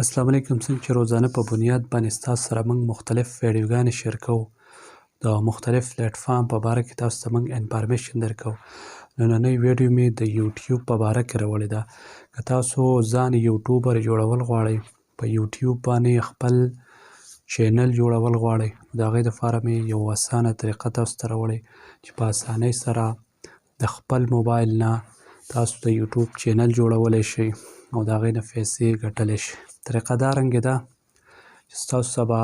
السلام علیکم. څنګه چې روزانه په بنیاد باندې ستاسو سره موږ مختلف ویډیوګانې شیر کوو، د مختلف پلیټفارم په باره کې تاسو ته موږ انفارمیشن درکوو. نننۍ ویډیو مې د یوټیوب په باره کې راوړې ده. که تاسو ځان یوټیوبر جوړول غواړئ، په یوټیوب باندې خپل چینل جوړول غواړئ، د هغې دپاره مې یو اسانه طریقه تاسو ته راوړې چې په اسانۍ سره د خپل موبایل نه تاسو د یوټیوب چینل جوړولی شئ او د هغې نه پیسې ګټلی شئ. طریقه دا رنګې ده چې ستاسو ته به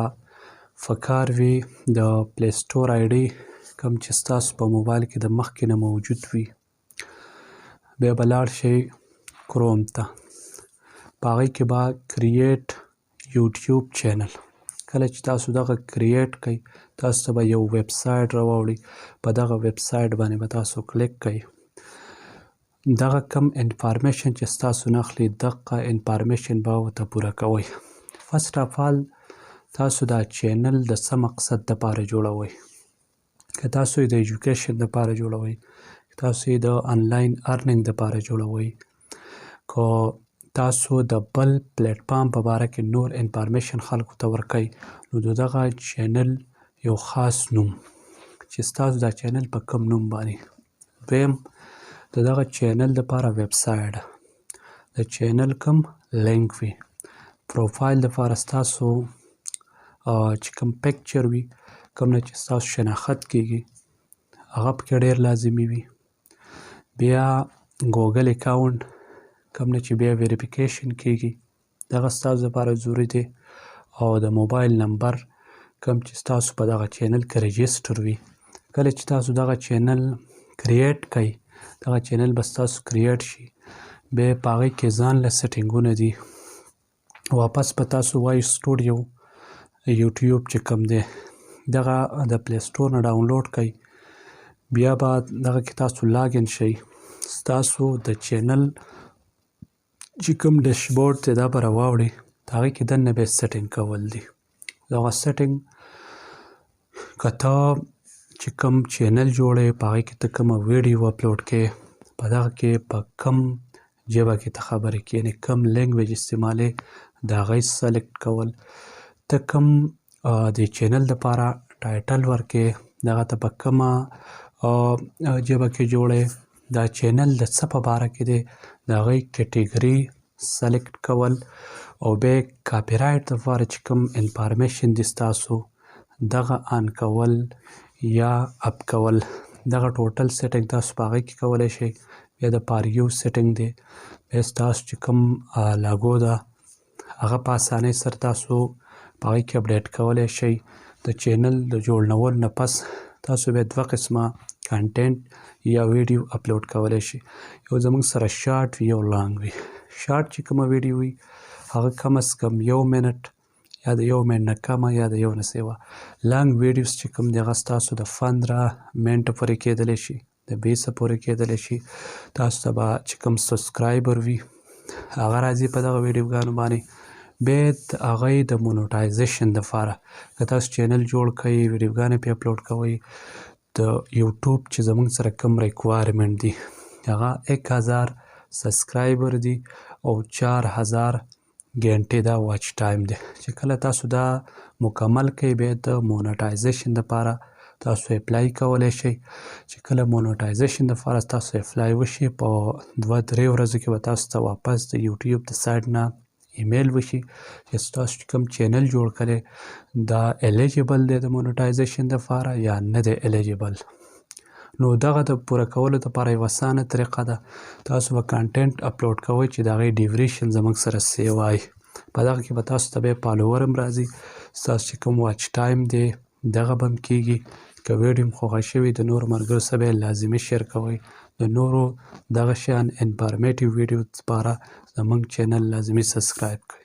په کار وي د پلی سټور آی ډي کوم چې ستاسو په موبایل کې د مخکې نه موجود وي. بیا به لاړ شئ کروم ته، په هغې کې به کریټ یوټیوب چینل. کله چې تاسو دغه کریټ کوئ، تاسو ته به یو ویب سایټ راوړي. په دغه ویب سایټ باندې به تاسو کلیک کوئ. دغه کم انفارمیشن چې ستاسو نه اخلي، دغه انفارمیشن به ورته پوره کوئ. فرسټ اف آل تاسو دا چینل د څه مقصد دپاره جوړوئ؟ که تاسو یې د ایجوکیشن دپاره جوړوئ، که تاسو یې د آنلاین ارننګ دپاره جوړوئ، که تاسو د بل پلیټفارم په باره کې نور انفارمیشن خلکو ته ورکوئ، نو د دغه چینل یو خاص نوم چې ستاسو دا چینل په کوم نوم باندې. دویم، د دغه چینل دپاره ویب سایټ، د چینل کوم لینک وي. پروفایل دپاره ستاسو چې کوم پکچر وي، کوم نه چې ستاسو شناخت کیږي، هغه پکې ډېر لازمي وي. بیا ګوګل اکاونټ، کوم نه چې بیا ویریفیکیشن کیږي، دغه ستاسو دپاره ضروري دی. او د موبایل نمبر کوم چې ستاسو په دغه چینل کې رجسټر وي. کله چې تاسو دغه چینل کریټ کوئ، دغه چینل به ستاسو کریټ شي، بیا په هغې کې ځان له سیټینګونه دي. واپس به تاسو وایس سټوډیو یوټیوب چې کوم دی، دغه د پلی سټور نه ډاونلوډ کوئ. بیا به دغه کې تاسو لاګین شئ. ستاسو د چینل چې کوم ډیشبورډ دی دا به راواوړي، د هغې کې دننه به یې سیټینګ کول دي. دغه سیټینګ که ته چې کوم چینل جوړوې، په هغې کې ته کومه ویډیو اپلوډ کوې، په دغه کې په کوم ژبه کې ته خبرې کوې، یعنې کوم لینګویج استعمالوې، د هغه یې سلیکټ کول. ته کوم د چینل دپاره ټایټل ورکوې، دغه ته په کومه ژبه کې جوړوې، دا چینل د څه په باره کې دی، د هغې کیټګري سلیکټ کول. او بیا یې کاپي رایټ دپاره چې کوم انفارمیشن دي ستاسو، دغه آن کول یا اپ کول. دغه ټوټل سیټینګ تاسو په هغې کې کولی شئ. بیا د پاریو سیټینګ دی، بیا ستاسو چې کوم لاګو ده، هغه په اسانۍ سره تاسو په هغې کې اپډیټ کولی شئ. د چینل د جوړولو نه پس تاسو بیا دوه قسمه کنټینټ یا ویډیو اپلوډ کولی شئ. یو زموږ سره شارټ وي، یو لانګ وي. شارټ چې کومه ویډیو وي، هغه کم از کم 1 منټ یا د 1 منټ نه کمه یا د 1 نه سیوا. لانګ ویډیوز چې کوم دی، هغه ستاسو د 15 منټه پورې کیدلی شي، د 20 پورې کیدلی شي. تاسو ته به چې کوم سبسکرایبر وي، هغه راځي په دغه ویډیوګانو باندې. بیا د هغې د مونوټایزیشن دپاره که تاسو چینل جوړ کوئ، ویډیوګانې پې اپلوډ کوئ، د یوټیوب چې زموږ سره کوم ریکوایرمنټ دي، هغه 1000 سبسکرایبر دي او 4000 ګنټې دا واچ ټایم دی. چې کله تاسو دا مکمل کوئ، بیا د مونټایزیشن دپاره تاسو اپلای کولی شئ. چې کله مونټایزیشن دپاره تاسو اپلای وشي، په 2-3 ورځو کې به تاسو ته واپس د یوټیوب د سایټ نه ایمیل وشي چې ستاسو چې کوم چینل جوړ کړی دا الیجیبل دی د مونټایزیشن دپاره یا نه دی الیجیبل. نو دغه د پوره کولو دپاره یوه اسانه طریقه ده. تاسو به کنټینټ اپلوډ کوئ چې د هغې ډیوریشن زموږ سره سیو وای. په دغه کې به تاسو ته بیا فالوور هم راځي، ستاسو چې کوم واچ ټایم دی دغه به هم کیږي. که ویډیو هم خوښه شوي، د نورو ملګرو سره به لازمي شیر کوئ. د نورو دغه شیان انفارمیټیو ویډیو دپاره زموږ چینل لازمي سبسکرایب کړئ.